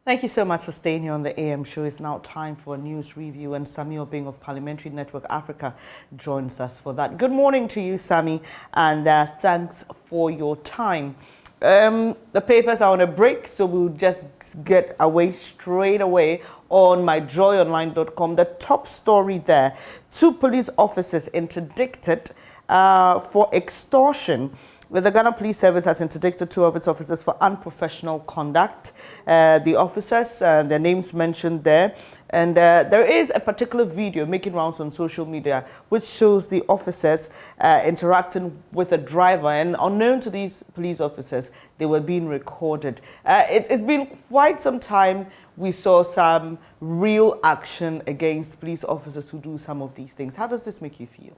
Thank you so much for staying here on the AM show. It's now time for a news review, and Sami Obing of Parliamentary Network Africa joins us for that. Good morning to you, Sami, and thanks for your time. The papers are on a break, so we'll just get away straight away on myjoyonline.com. The top story there: 2 police officers interdicted for extortion. The Ghana Police Service has interdicted 2 of its officers for unprofessional conduct. The officers, their names mentioned there. And there is a particular video making rounds on social media which shows the officers interacting with a driver. And unknown to these police officers, they were being recorded. It's been quite some time we saw some real action against police officers who do some of these things. How does this make you feel?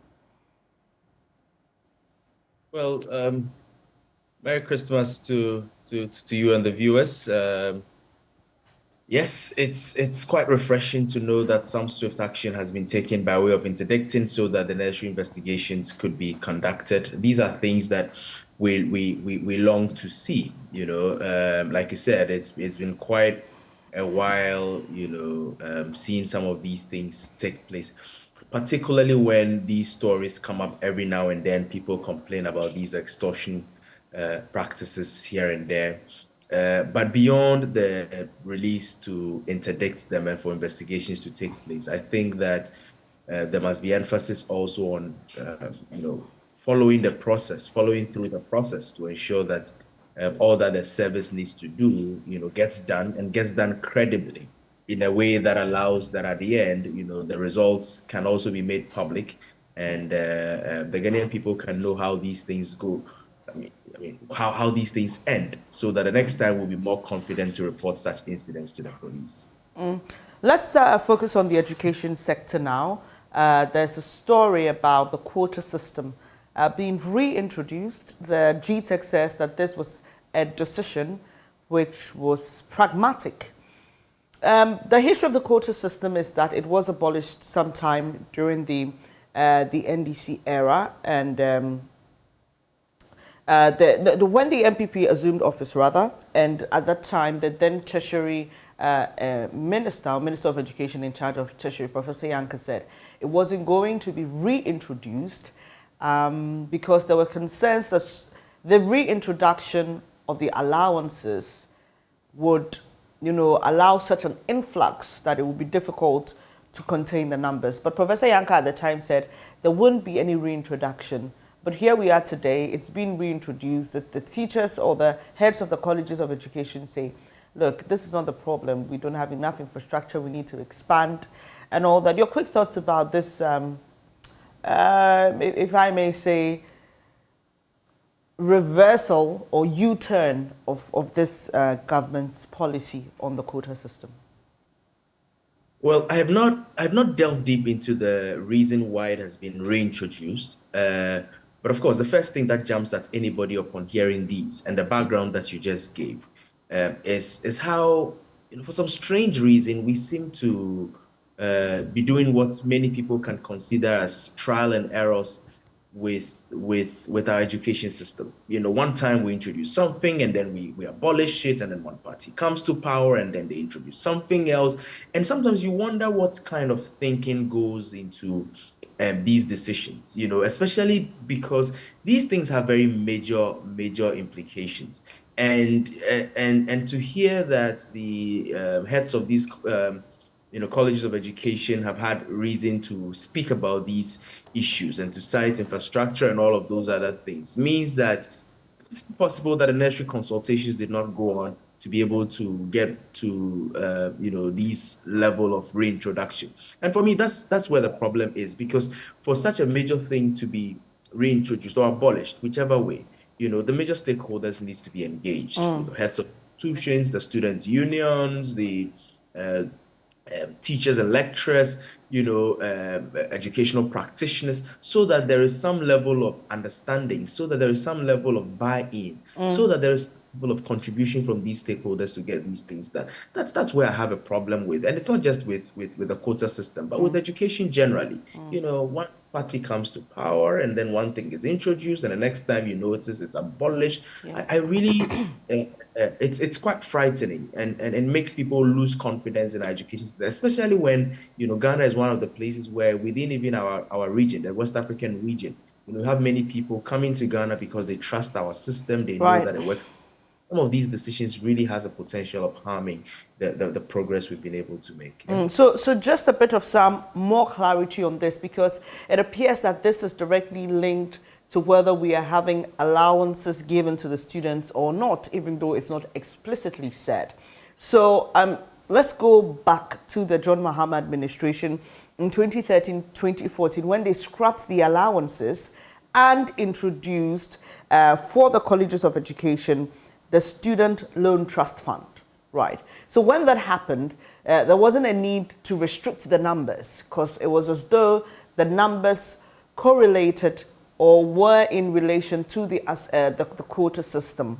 Well, Merry Christmas to you and the viewers. Yes, it's quite refreshing to know that some swift action has been taken by way of interdicting so that the necessary investigations could be conducted. These are things that we long to see. Like you said, it's been quite a while. Seeing some of these things take place, particularly when these stories come up every now and then. People complain about these extortion practices here and there. But beyond the release to interdict them and for investigations to take place, I think that there must be emphasis also on, following through the process to ensure that all that the service needs to do, gets done and gets done credibly in a way that allows that at the end, the results can also be made public, and the Ghanaian people can know how these things go. How these things end, so that the next time we'll be more confident to report such incidents to the police. Let's focus on the education sector now. There's a story about the quota system being reintroduced. The GTEC says that this was a decision which was pragmatic. The history of the quota system is that it was abolished sometime during the NDC era, and when the MPP assumed office, rather, and at that time, the then Tertiary Minister of Education in charge of Tertiary, Professor Yanka, said it wasn't going to be reintroduced because there were concerns that the reintroduction of the allowances would, allow such an influx that it would be difficult to contain the numbers. But Professor Yanka at the time said there wouldn't be any reintroduction. But here we are today, it's been reintroduced. That the teachers or the heads of the colleges of education say, look, this is not the problem. We don't have enough infrastructure. We need to expand and all that. Your quick thoughts about this, if I may say, reversal or U-turn of this government's policy on the quota system? Well, I have not delved deep into the reason why it has been reintroduced. But of course, the first thing that jumps at anybody upon hearing these and the background that you just gave is how, for some strange reason, we seem to be doing what many people can consider as trial and errors with our education system. One time we introduce something and then we abolish it, and then one party comes to power and then they introduce something else. And sometimes you wonder what kind of thinking goes into these decisions, especially because these things have very major implications. And to hear that the heads of these colleges of education have had reason to speak about these issues and to cite infrastructure and all of those other things means that it's possible that the necessary consultations did not go on to be able to get to these level of reintroduction. And for me, that's where the problem is, because for such a major thing to be reintroduced or abolished, whichever way, the major stakeholders needs to be engaged. Heads of institutions, the student unions, the teachers and lecturers, educational practitioners, so that there is some level of understanding, so that there is some level of buy-in, so that there is a level of contribution from these stakeholders to get these things done. That's where I have a problem with, and it's not just with the quota system, but with education generally. One party comes to power, and then one thing is introduced, and the next time you notice it's abolished. Yeah. I really it's quite frightening, and it makes people lose confidence in our education system, especially when Ghana is one of the places where within even our region, the West African region, we have many people coming to Ghana because they trust our system, they know Right. that it works. Some of these decisions really has a potential of harming the progress we've been able to make. Yeah? So just a bit of some more clarity on this, because it appears that this is directly linked to whether we are having allowances given to the students or not, even though it's not explicitly said. So let's go back to the John Mahama administration in 2013-2014 when they scrapped the allowances and introduced for the colleges of education the Student Loan Trust Fund. Right. So when that happened, there wasn't a need to restrict the numbers because it was as though the numbers correlated or were in relation to the quota system.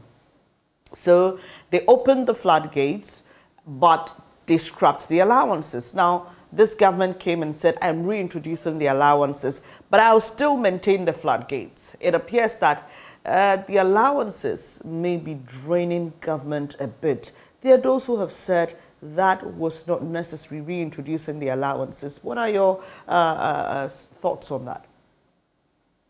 So they opened the floodgates, but they scrapped the allowances. Now, this government came and said, I'm reintroducing the allowances, but I'll still maintain the floodgates. It appears that the allowances may be draining government a bit. There are those who have said that was not necessary, reintroducing the allowances. What are your thoughts on that?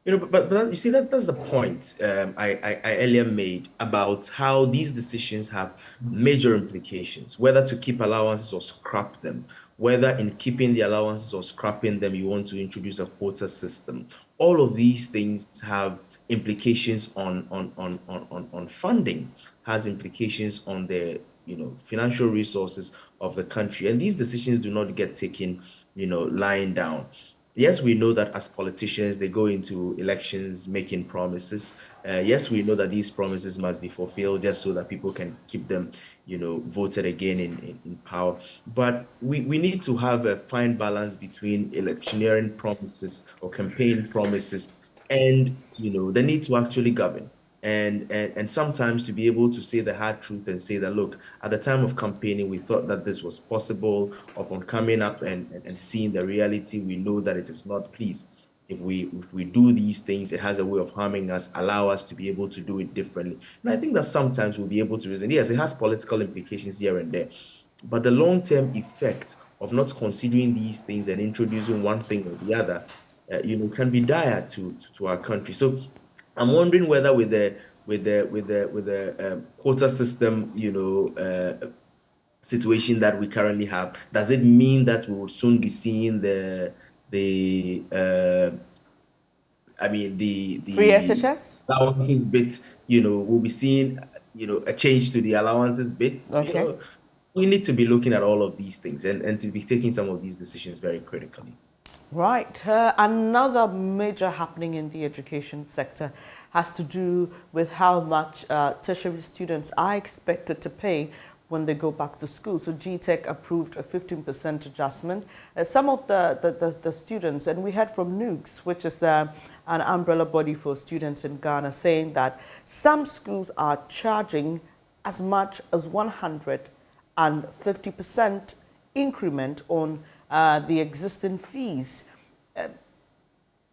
But you see, that's the point I earlier made about how these decisions have major implications, whether to keep allowances or scrap them, whether in keeping the allowances or scrapping them, you want to introduce a quota system. All of these things have implications on funding, has implications on the financial resources of the country. And these decisions do not get taken, lying down. Yes, we know that as politicians, they go into elections making promises. Yes, we know that these promises must be fulfilled just so that people can keep them, voted again in power. But we need to have a fine balance between electioneering promises or campaign promises and, the need to actually govern. And sometimes to be able to say the hard truth and say that, look, at the time of campaigning, we thought that this was possible. Upon coming up and seeing the reality, we know that it is not. Please, if we do these things, it has a way of harming us, allow us to be able to do it differently. And I think that sometimes we'll be able to reason, yes, it has political implications here and there, but the long-term effect of not considering these things and introducing one thing or the other, can be dire to our country. So I'm wondering whether with the quota system, situation that we currently have, does it mean that we will soon be seeing the Free SHS? allowances bit? We'll be seeing a change to the allowances bit. Okay. We need to be looking at all of these things and to be taking some of these decisions very critically. Right. Another major happening in the education sector has to do with how much tertiary students are expected to pay when they go back to school. So GTEC approved a 15% adjustment. Some of the students, and we heard from NUGS, which is an umbrella body for students in Ghana, saying that some schools are charging as much as 150% increment on the existing fees.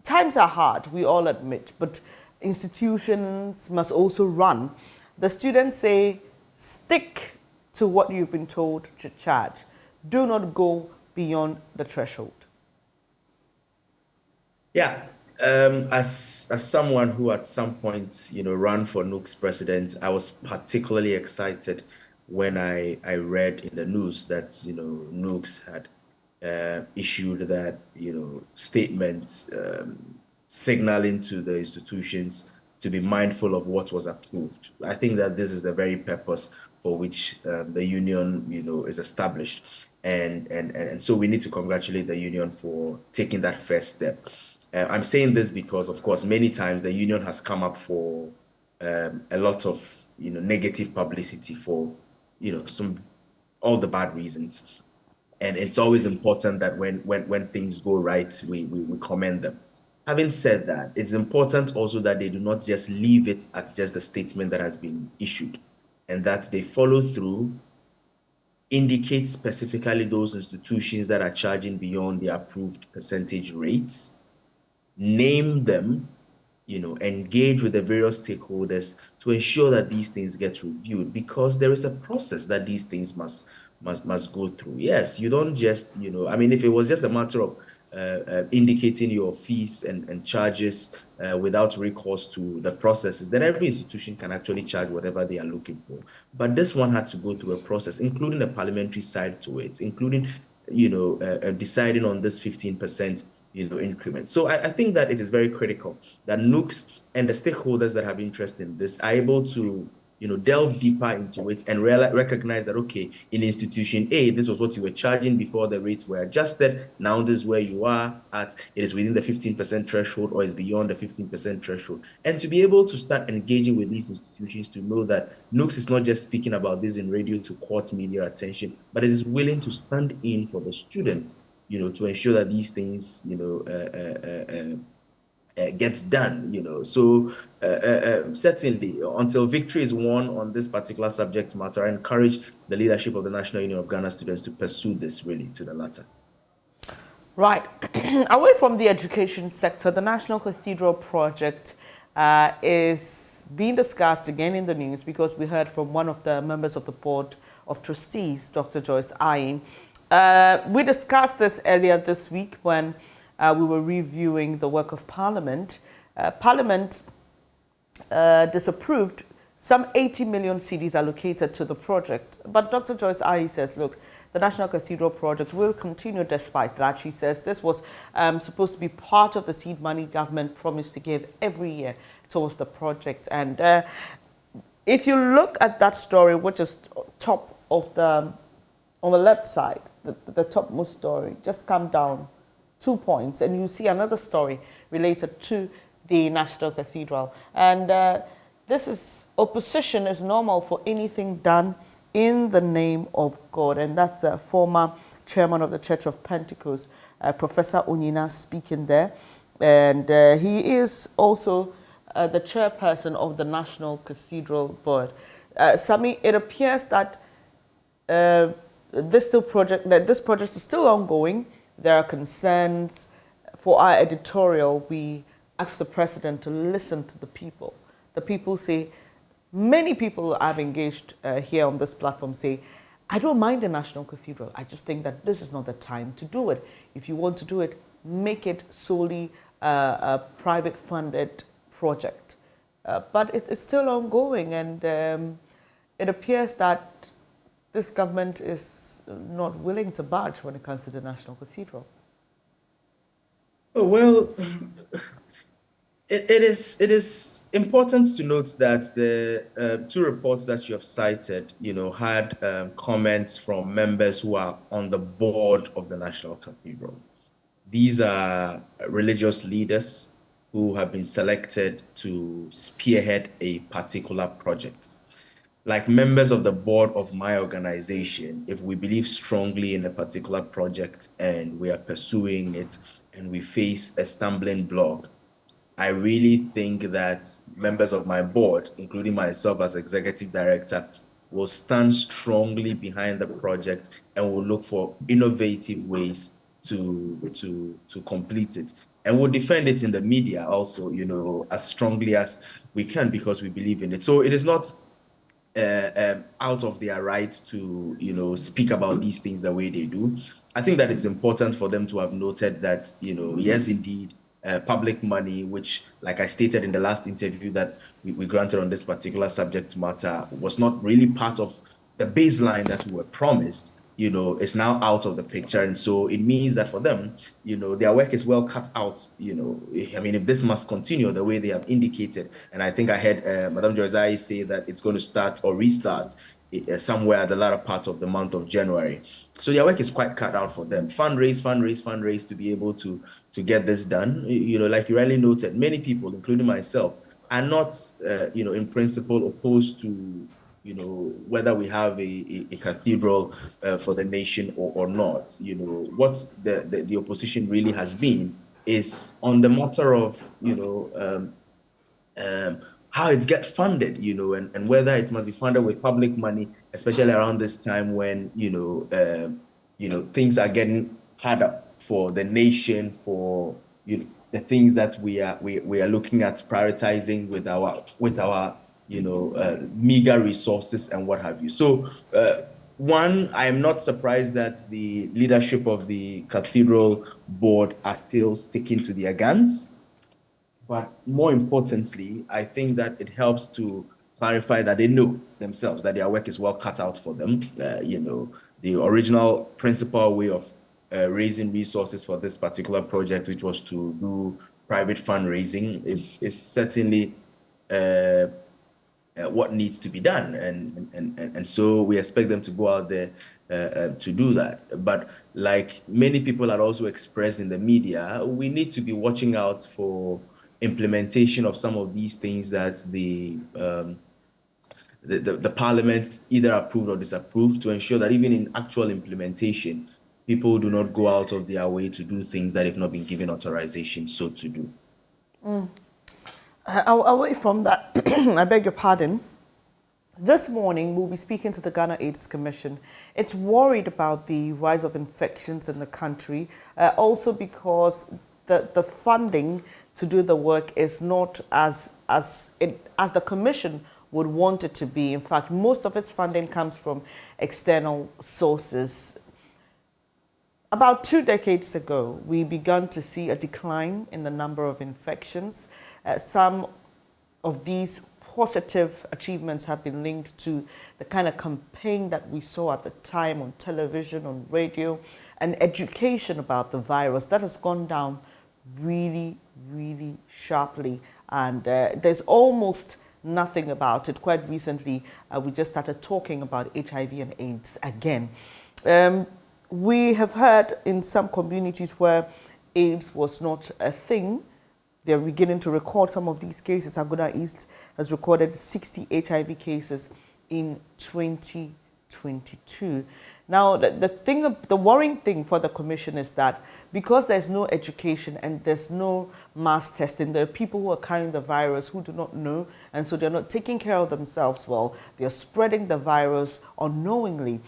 Times are hard, we all admit, but institutions must also run. The students say, stick to what you've been told to charge. Do not go beyond the threshold. Yeah. As someone who at some point, ran for NUGS president, I was particularly excited when I read in the news that, NUGS had issued that, statement signaling to the institutions to be mindful of what was approved. I think that this is the very purpose for which the union, is established. And so we need to congratulate the union for taking that first step. I'm saying this because, of course, many times the union has come up for a lot of, negative publicity for, all the bad reasons. And it's always important that when things go right, we commend them. Having said that, it's important also that they do not just leave it at just the statement that has been issued, and that they follow through, indicate specifically those institutions that are charging beyond the approved percentage rates, name them, engage with the various stakeholders to ensure that these things get reviewed, because there is a process that these things must go through. Yes, you don't just, I mean, if it was just a matter of indicating your fees and charges without recourse to the processes, then every institution can actually charge whatever they are looking for. But this one had to go through a process, including a parliamentary side to it, including, deciding on this 15% increment. So I think that it is very critical that NUCs and the stakeholders that have interest in this are able to delve deeper into it and recognize that, okay, in institution A, this was what you were charging before the rates were adjusted. Now this is where you are at. It is within the 15% threshold or is beyond the 15% threshold. And to be able to start engaging with these institutions, to know that NUCS is not just speaking about this in radio to court media attention, but it is willing to stand in for the students, to ensure that these things, gets done, So certainly, until victory is won on this particular subject matter, I encourage the leadership of the National Union of Ghana students to pursue this really to the latter. Right. Away from the education sector, the National Cathedral project is being discussed again in the news because we heard from one of the members of the Board of Trustees, Dr. Joyce Ayin. We discussed this earlier this week when we were reviewing the work of Parliament. Parliament disapproved some 80 million cedis allocated to the project. But Dr. Joyce Ayi says, look, the National Cathedral project will continue despite that. She says this was supposed to be part of the seed money government promised to give every year towards the project. And if you look at that story, which is top of on the left side, the topmost story, just come down 2 points and you see another story related to the National Cathedral. And this is, opposition is normal for anything done in the name of God. And that's the former chairman of the Church of Pentecost, Professor Onyina, speaking there. And he is also the chairperson of the National Cathedral Board. Sami, it appears that this project is still ongoing. There are concerns. For our editorial, we asked the president to listen to the people. The people say, many people I've engaged here on this platform say, I don't mind the National Cathedral. I just think that this is not the time to do it. If you want to do it, make it solely a private funded project. But it's still ongoing, and it appears that this government is not willing to budge when it comes to the National Cathedral. Oh, well, it is important to note that the two reports that you have cited, had comments from members who are on the board of the National Cathedral. These are religious leaders who have been selected to spearhead a particular project. Like members of the board of my organization, if we believe strongly in a particular project and we are pursuing it and we face a stumbling block, I really think that members of my board, including myself as executive director, will stand strongly behind the project and will look for innovative ways to complete it. And we'll defend it in the media also, as strongly as we can, because we believe in it. So it is not out of their right to, speak about these things the way they do. I think that it's important for them to have noted that, yes, indeed, public money, which, like I stated in the last interview that we granted on this particular subject matter, was not really part of the baseline that we were promised, is now out of the picture. And so it means that for them, their work is well cut out. I mean, if this must continue the way they have indicated, and I think I heard Madam Joyce say that it's going to start or restart somewhere at the latter part of the month of January. So their work is quite cut out for them. Fundraise to be able to get this done. Like you rightly noted, many people, including myself, are not, in principle opposed to, whether we have a cathedral for the nation or not. What the opposition really has been is on the matter of, how it gets funded, and whether it must be funded with public money, especially around this time when, things are getting harder for the nation, for the things that we are looking at prioritizing with our meager resources and what have you. So one, I am not surprised that the leadership of the cathedral board are still sticking to their guns. But more importantly, I think that it helps to clarify that they know themselves that their work is well cut out for them. The original principal way of raising resources for this particular project, which was to do private fundraising, is certainly what needs to be done, and so we expect them to go out there to do that. But like many people are also expressed in the media, we need to be watching out for implementation of some of these things that the parliament either approved or disapproved, to ensure that even in actual implementation, people do not go out of their way to do things that have not been given authorization so to do. Away from that, I beg your pardon. This morning, we'll be speaking to the Ghana AIDS Commission. It's worried about the rise of infections in the country, also because the funding to do the work is not as the Commission would want it to be. In fact, most of its funding comes from external sources. About 2 decades ago, we began to see a decline in the number of infections. Some of these positive achievements have been linked to the kind of campaign that we saw at the time on television, on radio, and education about the virus. That has gone down really, really sharply. And there's almost nothing about it. Quite recently, we just started talking about HIV and AIDS again. We have heard in some communities where AIDS was not a thing, they're beginning to record some of these cases. Aguda East has recorded 60 HIV cases in 2022. Now, the worrying thing for the Commission is that because there's no education and there's no mass testing, there are people who are carrying the virus who do not know, and so they're not taking care of themselves well. They're spreading the virus unknowingly.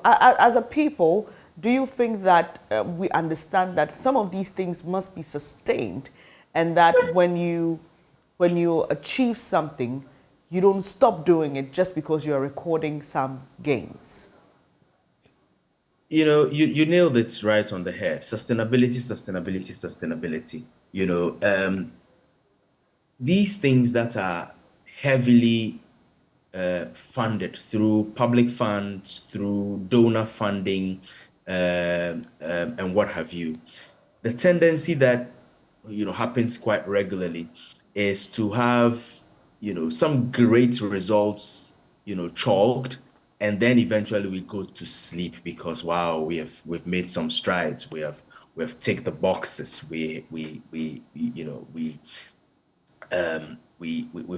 As a people, do you think that we understand that some of these things must be sustained, and that when you achieve something, you don't stop doing it just because you are recording some gains? You nailed it right on the head. Sustainability, sustainability, sustainability. These things that are heavily funded through public funds, through donor funding, and what have you. The tendency that happens quite regularly is to have some great results chalked, and then eventually we go to sleep because wow, we've made some strides, we've ticked the boxes, we've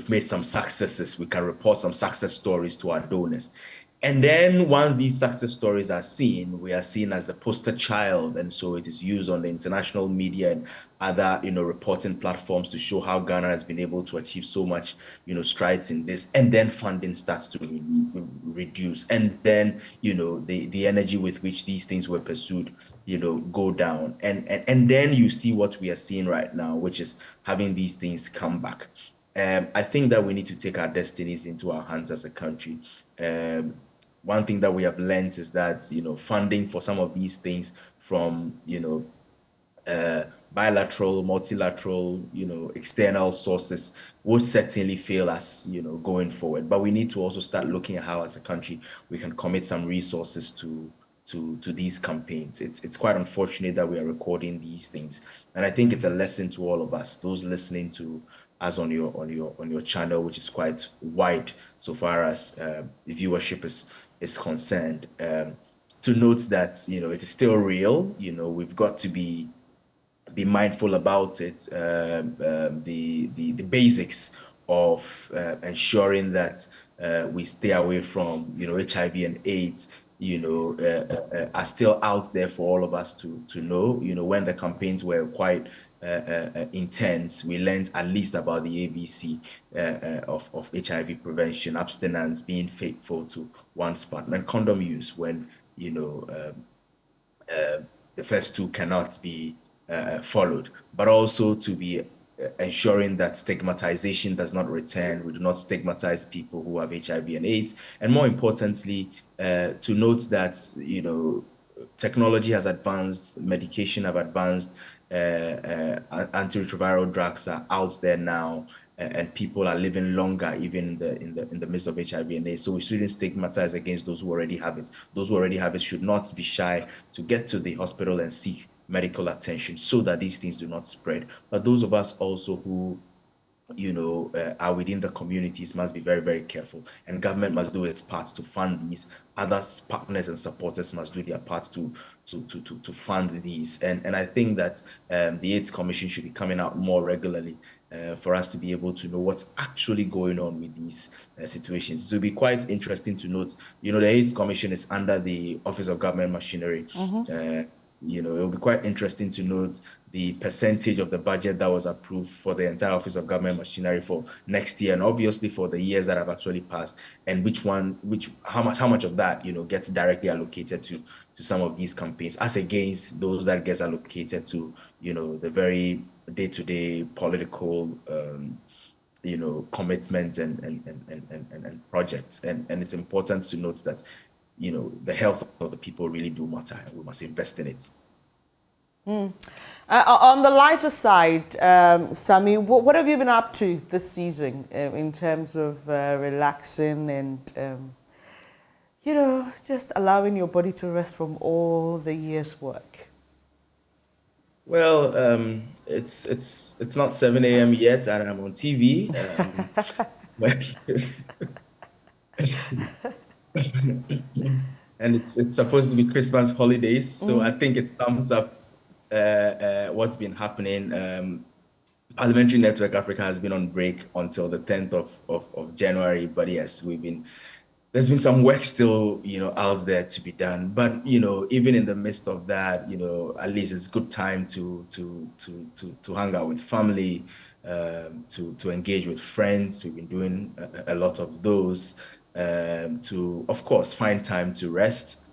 made some successes, we can report some success stories to our donors. And then once these success stories are seen, we are seen as the poster child. And so it is used on the international media and other, reporting platforms to show how Ghana has been able to achieve so much, strides in this. And then funding starts to reduce. And then, the energy with which these things were pursued, go down. And then you see what we are seeing right now, which is having these things come back. I think that we need to take our destinies into our hands as a country. One thing that we have learned is that funding for some of these things from bilateral, multilateral, external sources would certainly fail us going forward. But we need to also start looking at how as a country we can commit some resources to these campaigns. It's quite unfortunate that we are recording these things, and I think it's a lesson to all of us, those listening to us on your channel, which is quite wide so far as viewership is concerned, to note that it is still real. We've got to be mindful about it. The basics of ensuring that we stay away from HIV and AIDS are still out there for all of us to know. When the campaigns were quite intense, we learned at least about the ABC of HIV prevention, abstinence, being faithful to one's partner, and condom use when the first two cannot be followed, but also to be ensuring that stigmatization does not return. We do not stigmatize people who have HIV and AIDS, and more importantly, to note that technology has advanced, medication have advanced, antiretroviral drugs are out there now, and people are living longer, even in the midst of HIV and AIDS. So we shouldn't stigmatize against those who already have it. Those who already have it should not be shy to get to the hospital and seek medical attention so that these things do not spread. But those of us also who are within the communities must be very, very careful. And government must do its part to fund these. Others, partners and supporters must do their part to fund these. And I think that the AIDS Commission should be coming out more regularly for us to be able to know what's actually going on with these situations. It will be quite interesting to note, the AIDS Commission is under the Office of Government Machinery. It will be quite interesting to note the percentage of the budget that was approved for the entire Office of Government Machinery for next year, and obviously for the years that have actually passed, and how much of that gets directly allocated to some of these campaigns, as against those that gets allocated to the very day-to-day political commitments and projects. And it's important to note that the health of the people really do matter, and we must invest in it. On the lighter side, Sammy, what have you been up to this season in terms of relaxing and, just allowing your body to rest from all the year's work? Well, it's not 7 a.m. yet, and I'm on TV. And it's supposed to be Christmas holidays, so I think it sums up what's been happening. Parliamentary Network Africa has been on break until the 10th of January, but yes, there's been some work still out there to be done. But even in the midst of that, at least it's good time to hang out with family, to engage with friends. We've been doing a lot of those. To, of course, find time to rest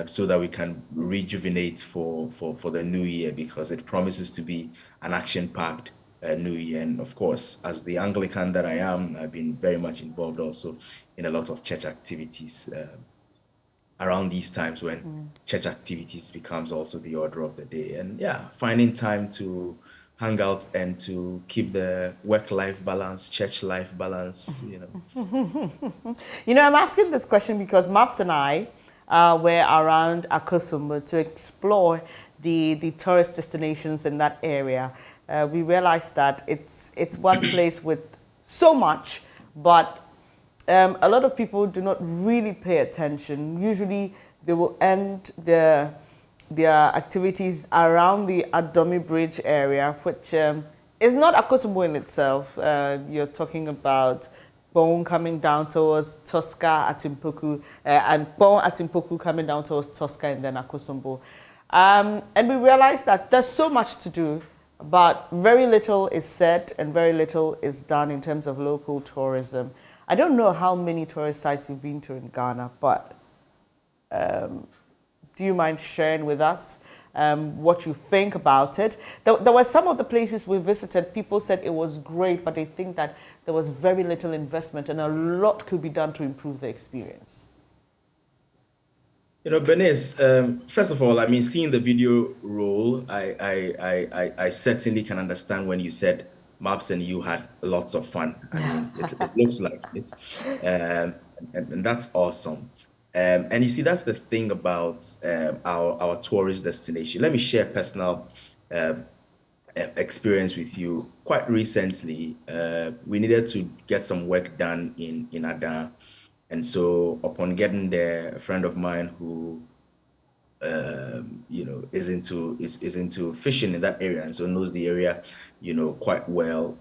so that we can rejuvenate for the new year, because it promises to be an action-packed new year. And of course, as the Anglican that I am, I've been very much involved also in a lot of church activities around these times when church activities becomes also the order of the day. And yeah, finding time to hang out and to keep the work-life balance, church-life balance, I'm asking this question because Maps and I were around Akosombo to explore the tourist destinations in that area. We realized that it's one place with so much, but a lot of people do not really pay attention. Usually they will end their activities around the Adomi Bridge area, which is not Akosombo in itself. You're talking about Bon coming down towards Tosca, Atimpoku, and Bon Atimpoku coming down towards Tosca and then Akosombo. And we realized that there's so much to do, but very little is said and very little is done in terms of local tourism. I don't know how many tourist sites you've been to in Ghana, but do you mind sharing with us what you think about it? There were some of the places we visited, people said it was great, but they think that there was very little investment and a lot could be done to improve the experience. Bernice, first of all, seeing the video roll, I certainly can understand when you said Maps and you had lots of fun. It looks like it. And that's awesome. And you see, that's the thing about our tourist destination. Let me share a personal experience with you. Quite recently, we needed to get some work done in Ada. And so upon getting there, a friend of mine who is into fishing in that area and so knows the area quite well,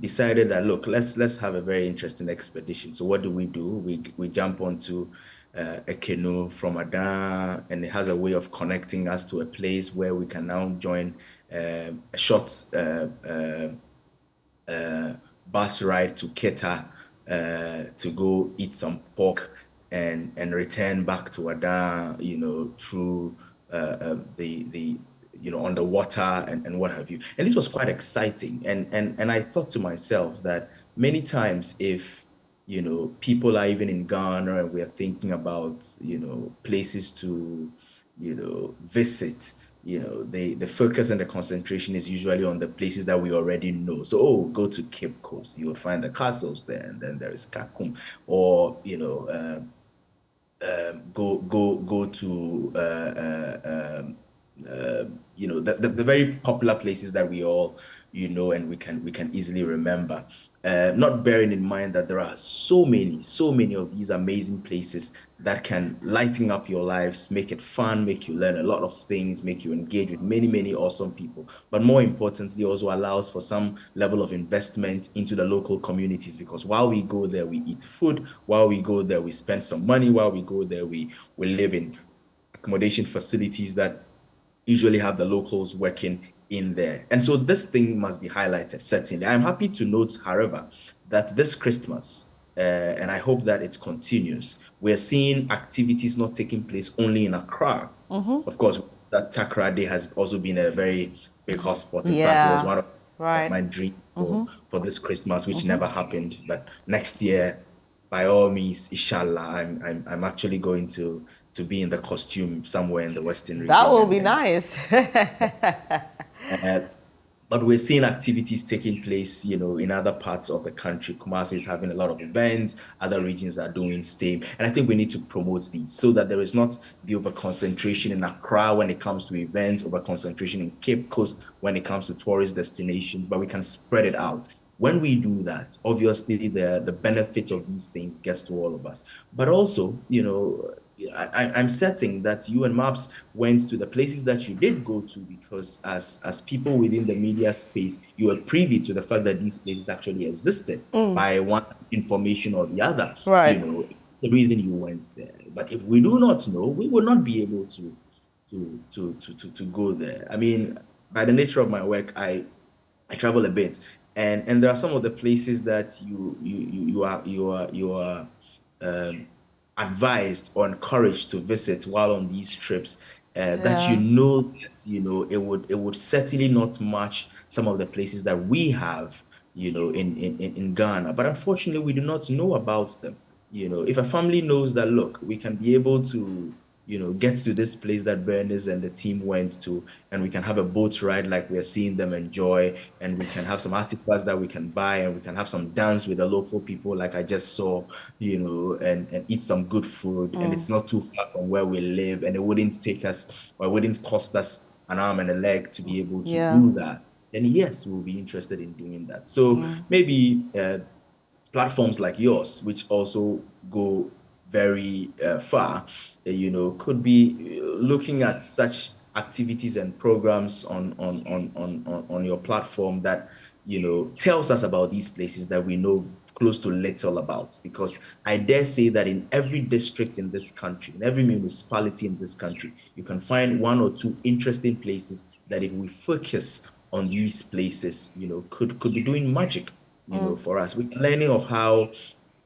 decided that, look, let's have a very interesting expedition. So what do? We jump onto a canoe from Adan, and it has a way of connecting us to a place where we can now join a short bus ride to Keta to go eat some pork and return back to Adan, through the underwater and what have you. And this was quite exciting. And I thought to myself that many times if, people are even in Ghana and we're thinking about, places to, visit, the focus and the concentration is usually on the places that we already know. So, go to Cape Coast, you will find the castles there, and then there is Kakum, or, go to the very popular places that we all and we can easily remember, not bearing in mind that there are so many of these amazing places that can lighten up your lives, make it fun, make you learn a lot of things, make you engage with many awesome people, but more importantly also allows for some level of investment into the local communities, because while we go there we eat food, while we go there we spend some money, while we go there we live in accommodation facilities that usually have the locals working in there. And so this thing must be highlighted, certainly. I'm happy to note, however, that this Christmas, and I hope that it continues, we're seeing activities not taking place only in Accra. Of course, that Takra Day has also been a very big hotspot. In fact, it was one of my dreams for this Christmas, which never happened. But next year, by all means, inshallah, I'm actually going to be in the costume somewhere in the Western region. That will be nice. But we're seeing activities taking place, in other parts of the country. Kumasi is having a lot of events. Other regions are doing same. And I think we need to promote these so that there is not the over-concentration in Accra when it comes to events, over-concentration in Cape Coast when it comes to tourist destinations, but we can spread it out. When we do that, obviously the benefit of these things gets to all of us. But also, I'm certain that you and Maps went to the places that you did go to because as people within the media space, you were privy to the fact that these places actually existed by one information or the other. Right. The reason you went there. But if we do not know, we will not be able to go there. I mean, by the nature of my work, I travel a bit, and there are some of the places that you are advised or encouraged to visit while on these trips, that it would certainly not match some of the places that we have in Ghana, but unfortunately we do not know about them. If a family knows that, look, we can be able to get to this place that Bernice and the team went to, and we can have a boat ride like we are seeing them enjoy, and we can have some artifacts that we can buy, and we can have some dance with the local people like I just saw, and eat some good food, and it's not too far from where we live, and it wouldn't take us, or it wouldn't cost us an arm and a leg to be able to do that. And yes, we'll be interested in doing that. So maybe platforms like yours, which also go very far, could be looking at such activities and programs on your platform that tells us about these places that we know close to little about. Because I dare say that in every district in this country, in every municipality in this country, you can find one or two interesting places that if we focus on these places, could be doing magic, for us. We're learning of how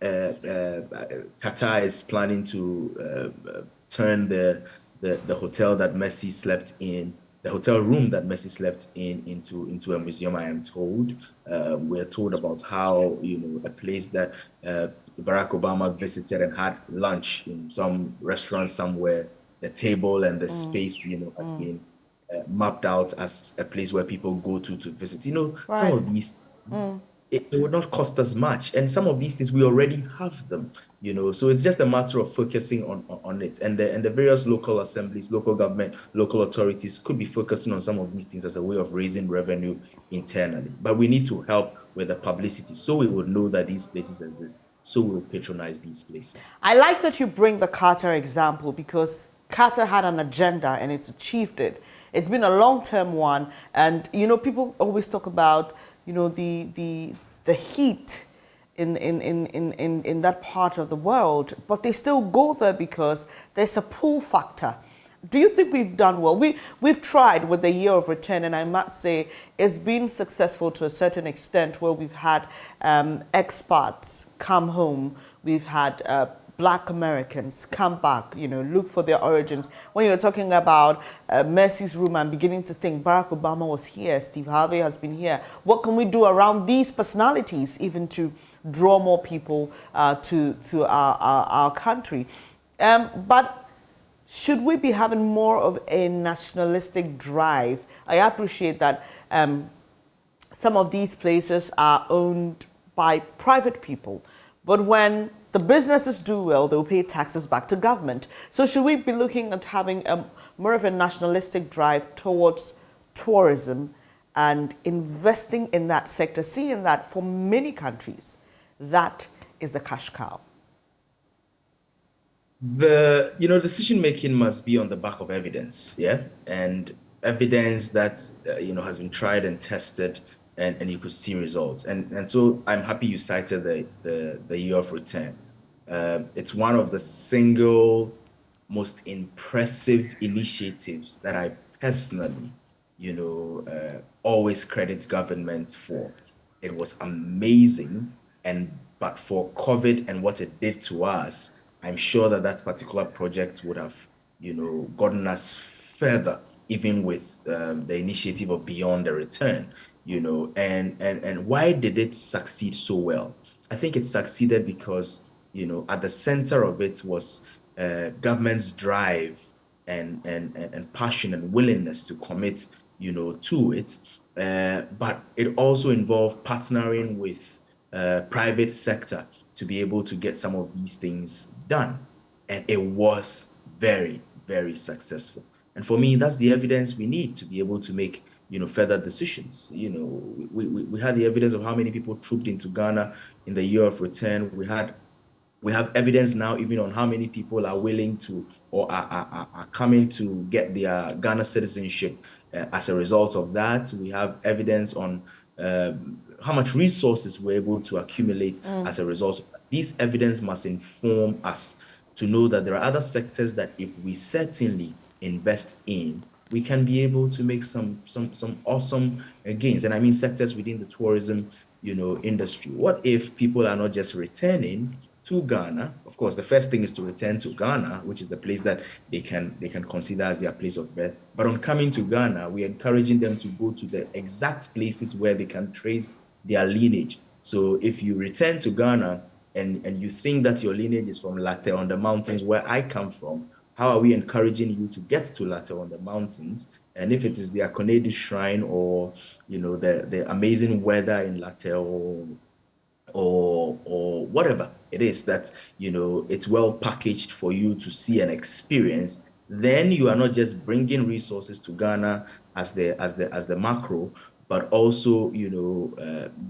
Qatar is planning to turn the hotel that Messi slept in, the hotel room that Messi slept in, into a museum, I am told. We're told about how, a place that Barack Obama visited and had lunch in some restaurant somewhere, the table and the space, has been mapped out as a place where people go to visit. Some of these it would not cost us much. And some of these things, we already have them, So it's just a matter of focusing on it. And the various local assemblies, local government, local authorities could be focusing on some of these things as a way of raising revenue internally. But we need to help with the publicity so we would know that these places exist, so we'll patronize these places. I like that you bring the Qatar example because Qatar had an agenda and it's achieved it. It's been a long-term one. And, people always talk about the heat in that part of the world, but they still go there because there's a pull factor. Do you think we've done well? We've tried with the year of return, and I must say it's been successful to a certain extent where we've had expats come home. We've had Black Americans come back, look for their origins. When you're talking about Mercy's Room, I'm beginning to think Barack Obama was here, Steve Harvey has been here. What can we do around these personalities even to draw more people to our country? But should we be having more of a nationalistic drive? I appreciate that some of these places are owned by private people, but when the businesses do well, they'll pay taxes back to government. So should we be looking at having more of a nationalistic drive towards tourism and investing in that sector, seeing that for many countries, that is the cash cow? The decision making must be on the back of evidence, yeah, and evidence that has been tried and tested, and you could see results. And so I'm happy you cited the year of return. It's one of the single most impressive initiatives that I personally, always credit government for. It was amazing, but for COVID and what it did to us, I'm sure that particular project would have, gotten us further, even with the initiative of Beyond the Return, and why did it succeed so well? I think it succeeded because, at the center of it was government's drive and passion and willingness to commit, to it. But it also involved partnering with private sector to be able to get some of these things done. And it was very, very successful. And for me, that's the evidence we need to be able to make, further decisions. We had the evidence of how many people trooped into Ghana in the year of return. We have evidence now even on how many people are willing to or are coming to get their Ghana citizenship as a result of that. We have evidence on how much resources we're able to accumulate as a result. This evidence must inform us to know that there are other sectors that if we certainly invest in, we can be able to make some awesome gains. And I mean sectors within the tourism, industry. What if people are not just returning to Ghana? Of course, the first thing is to return to Ghana, which is the place that they can consider as their place of birth. But on coming to Ghana, we're encouraging them to go to the exact places where they can trace their lineage. So if you return to Ghana and you think that your lineage is from Latte on the mountains, where I come from, how are we encouraging you to get to Latte on the mountains? And if it is the Akonedi Shrine or the amazing weather in Latte or whatever it is that it's well packaged for you to see and experience, then you are not just bringing resources to Ghana as the macro, but also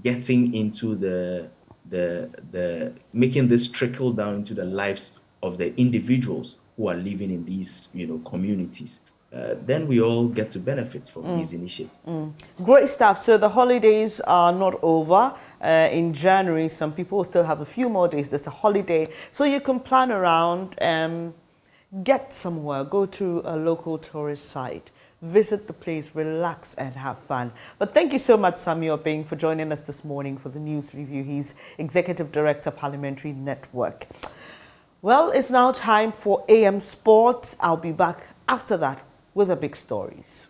getting into the making this trickle down into the lives of the individuals who are living in these communities. Then we all get to benefit from these initiatives. Great stuff. So the holidays are not over. In January, some people still have a few more days. There's a holiday. So you can plan around, get somewhere, go to a local tourist site, visit the place, relax and have fun. But thank you so much, Samuel Bing, for joining us this morning for the news review. He's Executive Director, Parliamentary Network. Well, it's now time for AM Sports. I'll be back after that with the big stories.